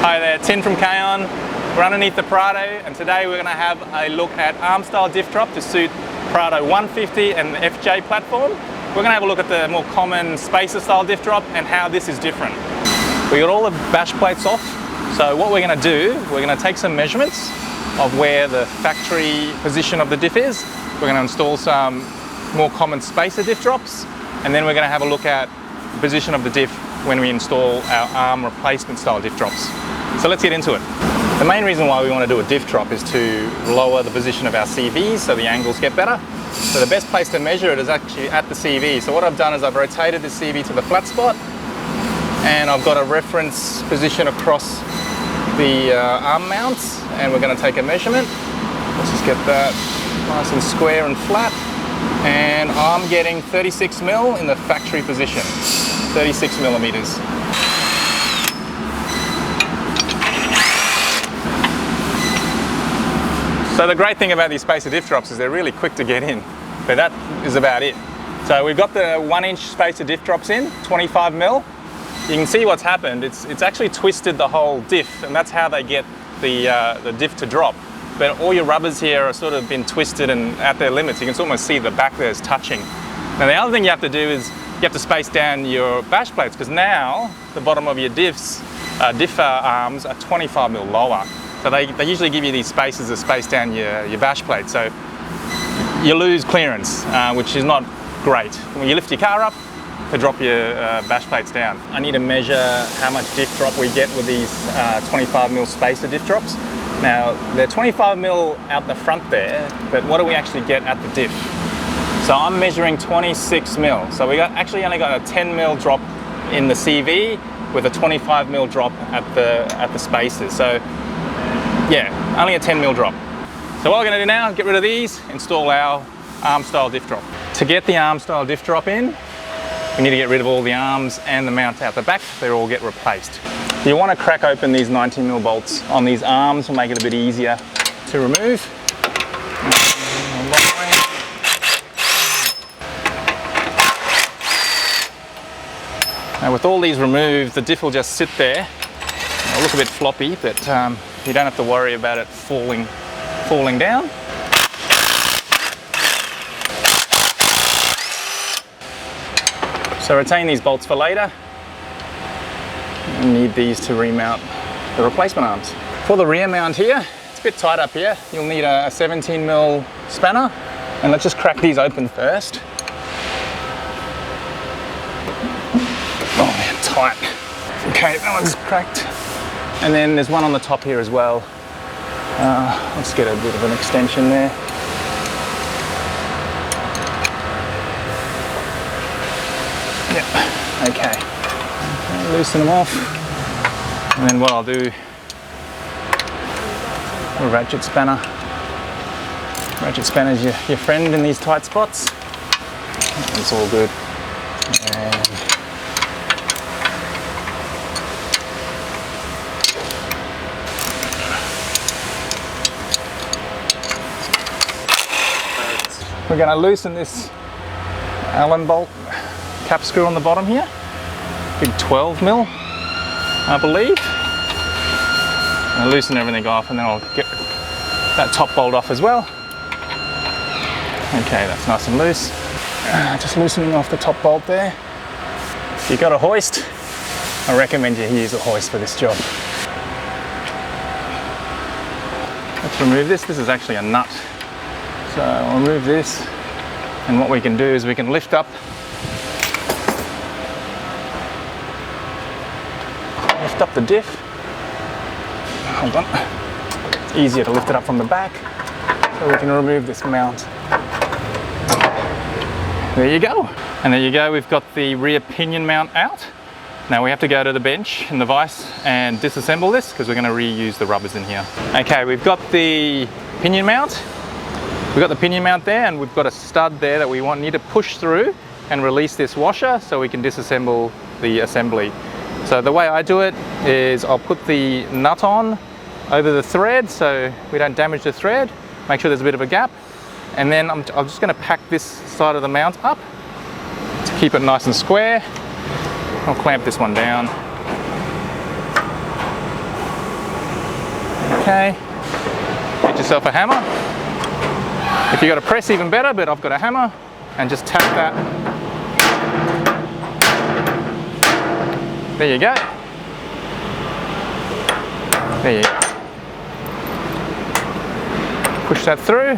Hi there, Tin from K-On. We're underneath the Prado, and today we're going to have a look at arm style diff drop to suit Prado 150 and the FJ platform. We're going to have a look at the more common spacer style diff drop and how this is different. We got all the bash plates off, so what we're going to do, we're going to take some measurements of where the factory position of the diff is. We're going to install some more common spacer diff drops, and then we're going to have a look at the position of the diff when we install our arm replacement style diff drops. So let's get into it. The main reason why we want to do a diff drop is to lower the position of our CVs so the angles get better. So the best place to measure it is actually at the CV. So what I've done is I've rotated the CV to the flat spot, and I've got a reference position across the arm mounts, and we're going to take a measurement. Let's just get that nice and square and flat. And I'm getting 36 mil in the factory position, 36 millimeters. So the great thing about these spacer diff drops is they're really quick to get in, but that is about it. So we've got the 1-inch spacer diff drops in, 25 mil. You can see what's happened. It's actually twisted the whole diff, and that's how they get the diff to drop. But all your rubbers here are sort of been twisted and at their limits. You can almost see the back there is touching. Now the other thing you have to do is you have to space down your bash plates, because now the bottom of your diff arms are 25 mil lower. So they usually give you these spaces to space down your bash plate. So you lose clearance, which is not great. When you lift your car up to drop your bash plates down. I need to measure how much diff drop we get with these 25 mil spacer diff drops. Now, they're 25 mil out the front there, but what do we actually get at the diff? So I'm measuring 26 mil. So we actually only got a 10 mil drop in the CV with a 25 mil drop at the spacers. So yeah, only a 10 mil drop. So what we're going to do now is get rid of these, install our arm style diff drop. To get the arm style diff drop in, we need to get rid of all the arms and the mount out the back. They all get replaced. You want to crack open these 19 mil bolts on these arms to make it a bit easier to remove. Now with all these removed, the diff will just sit there. It'll look a bit floppy, but you don't have to worry about it falling down. So retain these bolts for later. You need these to remount the replacement arms. For the rear mount here, it's a bit tight up here. You'll need a 17 mil spanner, and let's just crack these open first. Oh man, tight. Okay, that one's cracked. And then there's one on the top here as well. Let's get a bit of an extension there. Yep, okay. Loosen them off, and then what I'll do, a ratchet spanner. Ratchet spanner's your friend in these tight spots. It's all good. And we're going to loosen this Allen bolt cap screw on the bottom here. Big 12 mil, I believe. I'll loosen everything off, and then I'll get that top bolt off as well. Okay, that's nice and loose. Just loosening off the top bolt there. If you've got a hoist, I recommend you use a hoist for this job. Let's remove this. This is actually a nut. So I'll remove this, and what we can do is we can lift up the diff. Hold on. It's easier to lift it up from the back, so we can remove this mount. There you go. And there you go, we've got the rear pinion mount out. Now we have to go to the bench in the vise and disassemble this, because we're going to reuse the rubbers in here. Okay, we've got the pinion mount. We've got the pinion mount there, and we've got a stud there that we need to push through and release this washer so we can disassemble the assembly. So the way I do it is I'll put the nut on over the thread so we don't damage the thread, make sure there's a bit of a gap, and then I'm just going to pack this side of the mount up to keep it nice and square. I'll clamp this one down. Okay, get yourself a hammer. If you got a press, even better, but I've got a hammer, and just tap that. There you go. There you go. Push that through.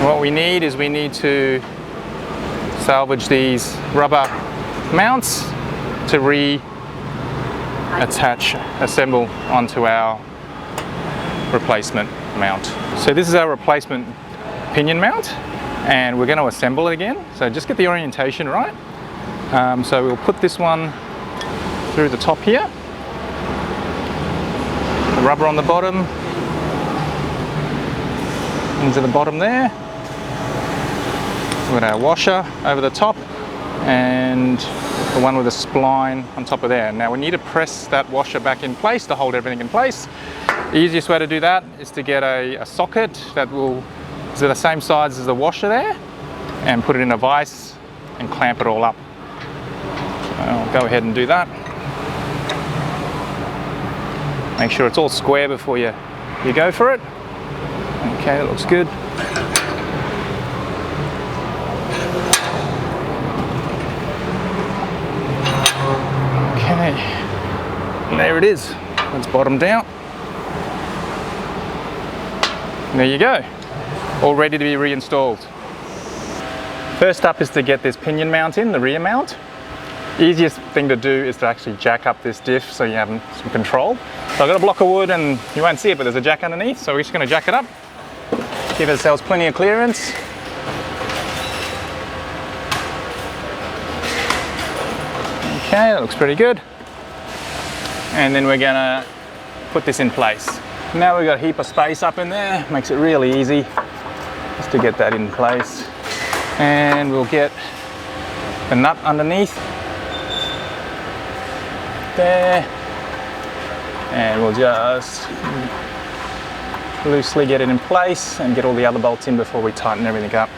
What we need is we need to salvage these rubber mounts to reattach, assemble onto our replacement mount. So this is our replacement pinion mount, and we're going to assemble it again. So just get the orientation right. So we'll put this one through the top here. The rubber on the bottom, into the bottom there. We've got our washer over the top, and the one with a spline on top of there. Now we need to press that washer back in place to hold everything in place. The easiest way to do that is to get a socket that is the same size as the washer there, and put it in a vise and clamp it all up. So I'll go ahead and do that. Make sure it's all square before you go for it. Okay, that looks good. Okay, and there it is. Let's bottom down. There you go, all ready to be reinstalled. First up is to get this pinion mount in, the rear mount. Easiest thing to do is to actually jack up this diff so you have some control. So I've got a block of wood, and you won't see it, but there's a jack underneath, so we're just going to jack it up. Give ourselves plenty of clearance. Okay, that looks pretty good. And then we're going to put this in place. Now we've got a heap of space up in there, makes it really easy just to get that in place. And we'll get the nut underneath there, and we'll just loosely get it in place and get all the other bolts in before we tighten everything up.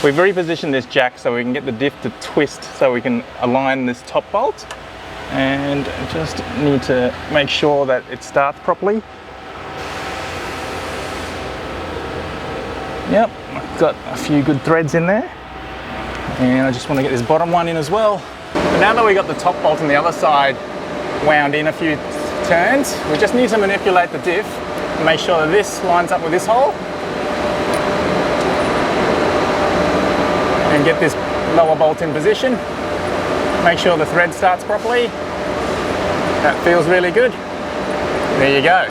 We've repositioned this jack so we can get the diff to twist so we can align this top bolt, and just need to make sure that it starts properly. Yep, I've got a few good threads in there, and I just want to get this bottom one in as well. But now that we got the top bolt on the other side wound in a few turns, we just need to manipulate the diff and make sure that this lines up with this hole, and get this lower bolt in position. Make sure the thread starts properly. That feels really good. There you go.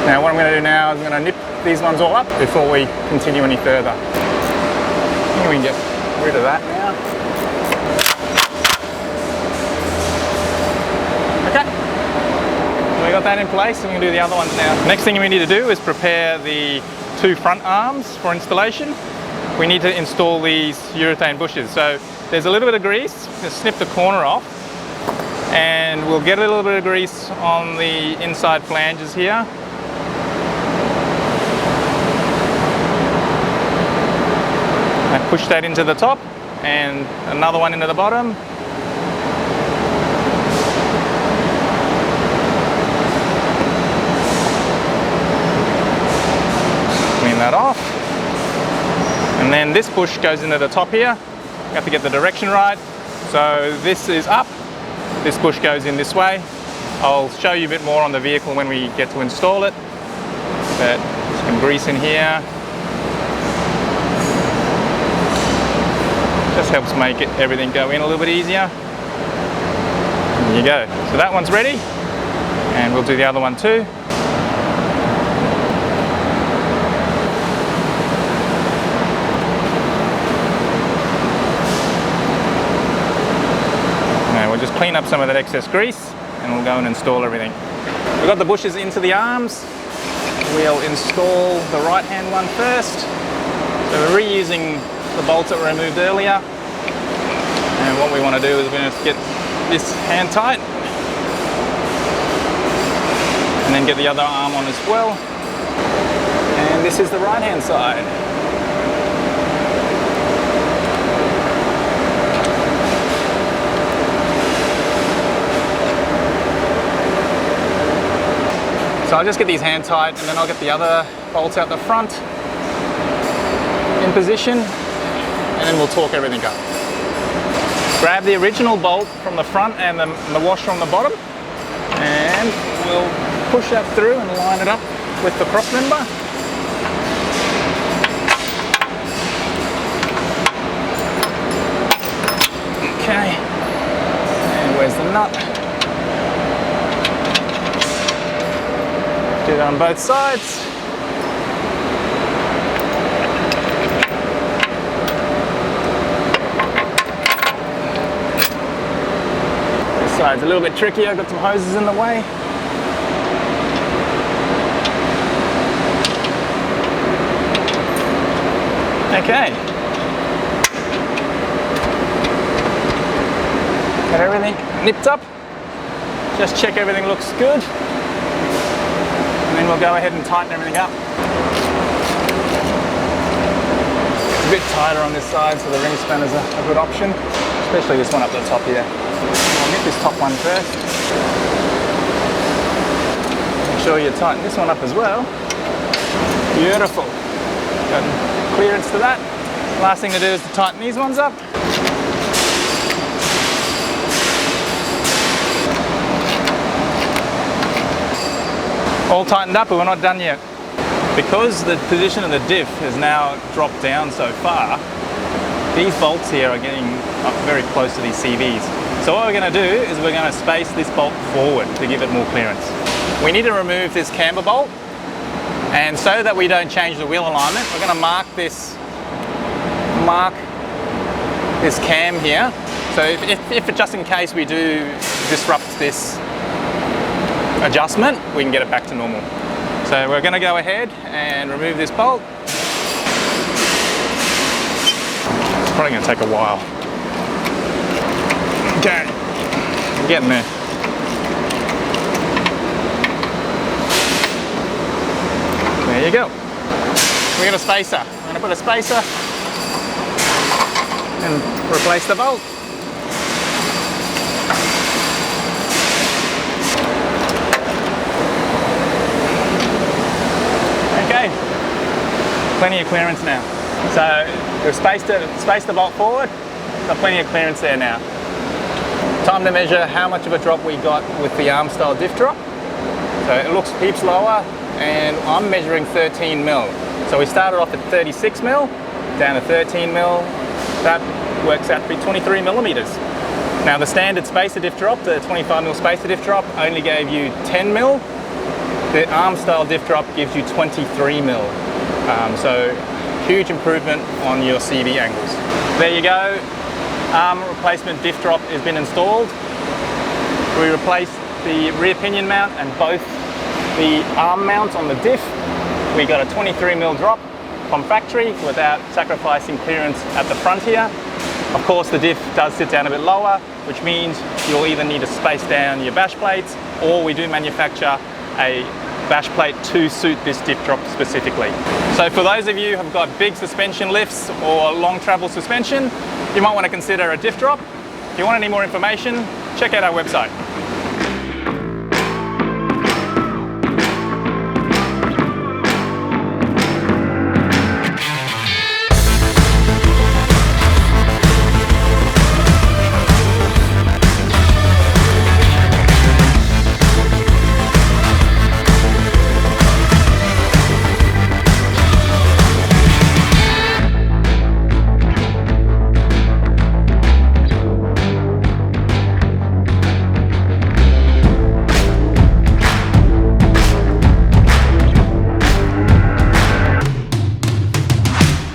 Now what I'm going to do now is I'm going to nip these ones all up before we continue any further. I think we can get rid of that now. Okay, we got that in place, and we can do the other ones now. Next thing we need to do is prepare the two front arms for installation. We need to install these urethane bushes. So there's a little bit of grease, just snip the corner off, and we'll get a little bit of grease on the inside flanges here. And push that into the top, and another one into the bottom. Clean that off. And then this bush goes into the top here. You have to get the direction right. So this is up, this bush goes in this way. I'll show you a bit more on the vehicle when we get to install it. But some grease in here. Just helps make everything go in a little bit easier. There you go. So that one's ready, and we'll do the other one too. Now we'll just clean up some of that excess grease, and we'll go and install everything. We've got the bushes into the arms. We'll install the right hand one first. So we're reusing the bolts that were removed earlier, and what we want to do is we're going to get this hand tight, and then get the other arm on as well. And this is the right hand side. So I'll just get these hand tight and then I'll get the other bolts out the front in position and then we'll torque everything up. Grab the original bolt from the front and the washer on the bottom and we'll push that through and line it up with the cross member. Okay, and where's the nut? Do that on both sides. This side's a little bit trickier, got some hoses in the way. Okay. Got everything nipped up. Just check everything looks good. And then we'll go ahead and tighten everything up. It's a bit tighter on this side, so the ring spanner is a good option, especially this one up the top here. I'll nip this top one first. Make sure you tighten this one up as well. Beautiful. Got clearance to that. Last thing to do is to tighten these ones up. All tightened up, but we're not done yet. Because the position of the diff has now dropped down so far, these bolts here are getting up very close to these CVs. So what we're going to do is we're going to space this bolt forward to give it more clearance. We need to remove this camber bolt, and so that we don't change the wheel alignment, we're going to mark this cam here. So if just in case we do disrupt this adjustment, we can get it back to normal. So we're going to go ahead and remove this bolt. It's probably going to take a while. Okay, I'm getting there. There you go. We got a spacer. I'm going to put a spacer and replace the bolt. Okay, plenty of clearance now. So we've spaced the bolt forward, got plenty of clearance there now. Time to measure how much of a drop we got with the arm style diff drop. So it looks heaps lower and I'm measuring 13 mil. So we started off at 36 mil, down to 13 mil. That works out to be 23 millimeters. Now the standard spacer diff drop, the 25 mil spacer diff drop, only gave you 10 mil. The arm style diff drop gives you 23 mil. So huge improvement on your CV angles. There you go. Arm replacement diff drop has been installed. We replaced the rear pinion mount and both the arm mounts on the diff. We got a 23 mil drop from factory without sacrificing clearance at the front here. Of course, the diff does sit down a bit lower, which means you'll either need to space down your bash plates, or we do manufacture a bash plate to suit this diff drop specifically. So for those of you who have got big suspension lifts or long travel suspension, you might want to consider a diff drop. If you want any more information, check out our website.